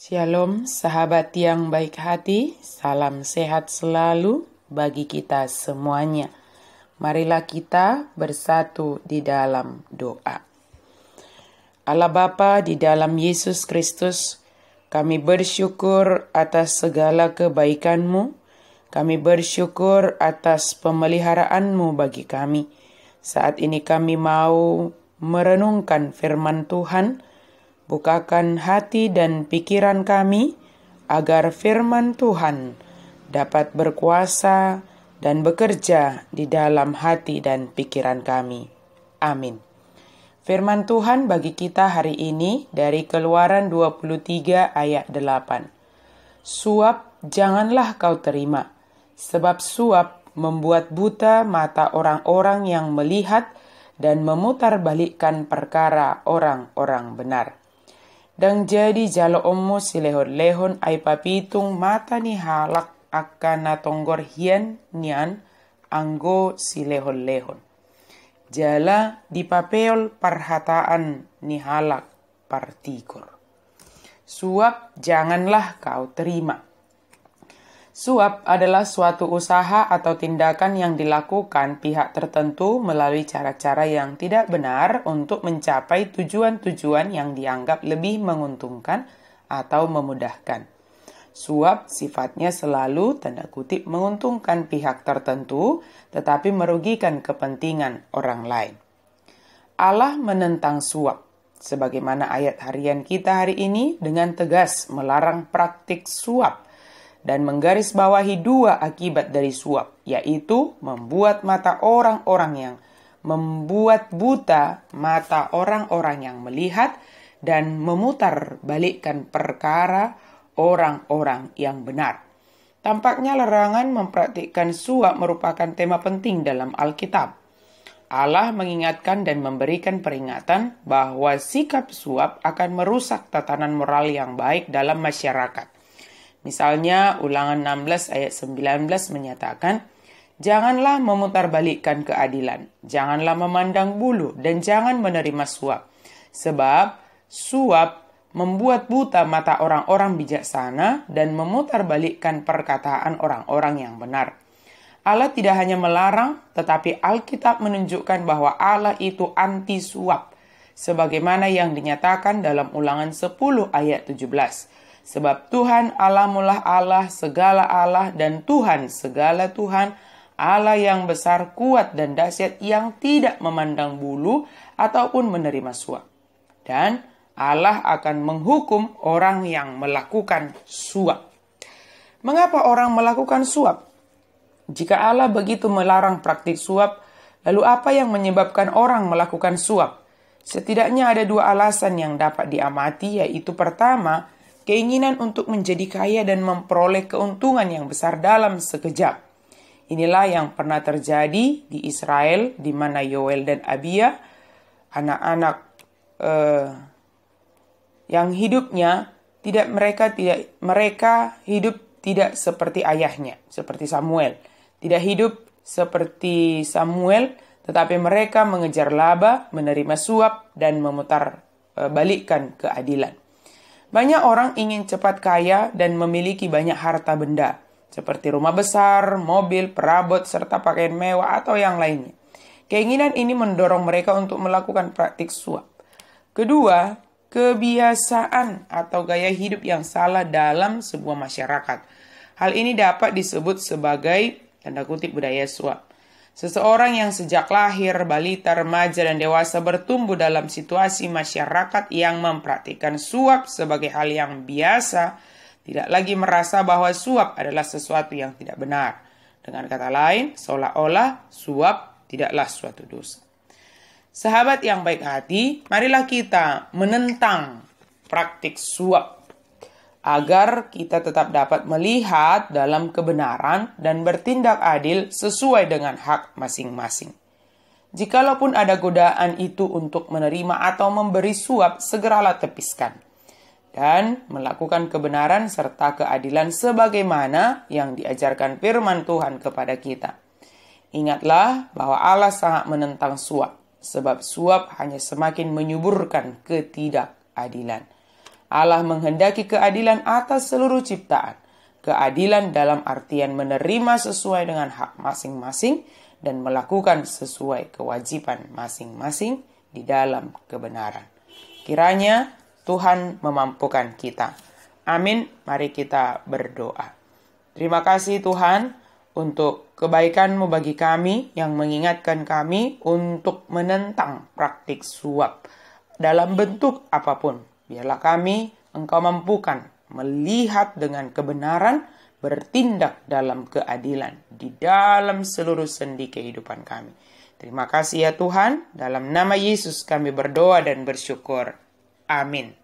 Shalom sahabat yang baik hati, salam sehat selalu bagi kita semuanya. Marilah kita bersatu di dalam doa. Allah Bapa di dalam Yesus Kristus, kami bersyukur atas segala kebaikan-Mu. Kami bersyukur atas pemeliharaanmu bagi kami. Saat ini kami mau merenungkan firman Tuhan. Bukakan hati dan pikiran kami agar firman Tuhan dapat berkuasa dan bekerja di dalam hati dan pikiran kami. Amin. Firman Tuhan bagi kita hari ini dari Keluaran 23 ayat 8. Suap janganlah kau terima, sebab suap membuat buta mata orang-orang yang melihat dan memutarbalikkan perkara orang-orang benar. Dan jadi jalo omo silehon-lehon ay papitung mata ni halak akan natonggor hian nian anggo silehon-lehon. Jala di papeol perhataan ni halak partikor. Suap janganlah kau terima. Suap adalah suatu usaha atau tindakan yang dilakukan pihak tertentu melalui cara-cara yang tidak benar untuk mencapai tujuan-tujuan yang dianggap lebih menguntungkan atau memudahkan. Suap sifatnya selalu tanda kutip menguntungkan pihak tertentu tetapi merugikan kepentingan orang lain. Allah menentang suap. Sebagaimana ayat harian kita hari ini dengan tegas melarang praktik suap dan menggarisbawahi dua akibat dari suap, yaitu membuat buta mata orang-orang yang melihat dan memutarbalikkan perkara orang-orang yang benar. Tampaknya larangan mempraktikkan suap merupakan tema penting dalam Alkitab. Allah mengingatkan dan memberikan peringatan bahwa sikap suap akan merusak tatanan moral yang baik dalam masyarakat. Misalnya, Ulangan 16 ayat 19 menyatakan, janganlah memutarbalikkan keadilan, janganlah memandang bulu, dan jangan menerima suap. Sebab suap membuat buta mata orang-orang bijaksana dan memutarbalikkan perkataan orang-orang yang benar. Allah tidak hanya melarang, tetapi Alkitab menunjukkan bahwa Allah itu anti suap, sebagaimana yang dinyatakan dalam Ulangan 10 ayat 17. Sebab Tuhan Allahmu lah Allah, segala Allah, dan Tuhan segala Tuhan, Allah yang besar, kuat, dan dahsyat, yang tidak memandang bulu ataupun menerima suap. Dan Allah akan menghukum orang yang melakukan suap. Mengapa orang melakukan suap? Jika Allah begitu melarang praktik suap, lalu apa yang menyebabkan orang melakukan suap? Setidaknya ada dua alasan yang dapat diamati, yaitu pertama, keinginan untuk menjadi kaya dan memperoleh keuntungan yang besar dalam sekejap. Inilah yang pernah terjadi di Israel, di mana Yoel dan Abia, anak-anak yang hidupnya mereka hidup tidak seperti ayahnya, seperti Samuel. Tidak hidup seperti Samuel, tetapi mereka mengejar laba, menerima suap, dan memutarbalikkan keadilan. Banyak orang ingin cepat kaya dan memiliki banyak harta benda, seperti rumah besar, mobil, perabot, serta pakaian mewah atau yang lainnya. Keinginan ini mendorong mereka untuk melakukan praktik suap. Kedua, kebiasaan atau gaya hidup yang salah dalam sebuah masyarakat. Hal ini dapat disebut sebagai tanda kutip budaya suap. Seseorang yang sejak lahir, balita, remaja, dan dewasa bertumbuh dalam situasi masyarakat yang mempraktikkan suap sebagai hal yang biasa, tidak lagi merasa bahwa suap adalah sesuatu yang tidak benar. Dengan kata lain, seolah-olah suap tidaklah suatu dosa. Sahabat yang baik hati, marilah kita menentang praktik suap agar kita tetap dapat melihat dalam kebenaran dan bertindak adil sesuai dengan hak masing-masing. Jikalaupun ada godaan itu untuk menerima atau memberi suap, segeralah tepiskan. Dan melakukan kebenaran serta keadilan sebagaimana yang diajarkan firman Tuhan kepada kita. Ingatlah bahwa Allah sangat menentang suap, sebab suap hanya semakin menyuburkan ketidakadilan. Allah menghendaki keadilan atas seluruh ciptaan. Keadilan dalam artian menerima sesuai dengan hak masing-masing dan melakukan sesuai kewajiban masing-masing di dalam kebenaran. Kiranya Tuhan memampukan kita. Amin. Mari kita berdoa. Terima kasih Tuhan untuk kebaikan-Mu bagi kami yang mengingatkan kami untuk menentang praktik suap dalam bentuk apapun. Biarlah kami Engkau mampukan melihat dengan kebenaran, bertindak dalam keadilan di dalam seluruh sendi kehidupan kami. Terima kasih ya Tuhan, dalam nama Yesus kami berdoa dan bersyukur. Amin.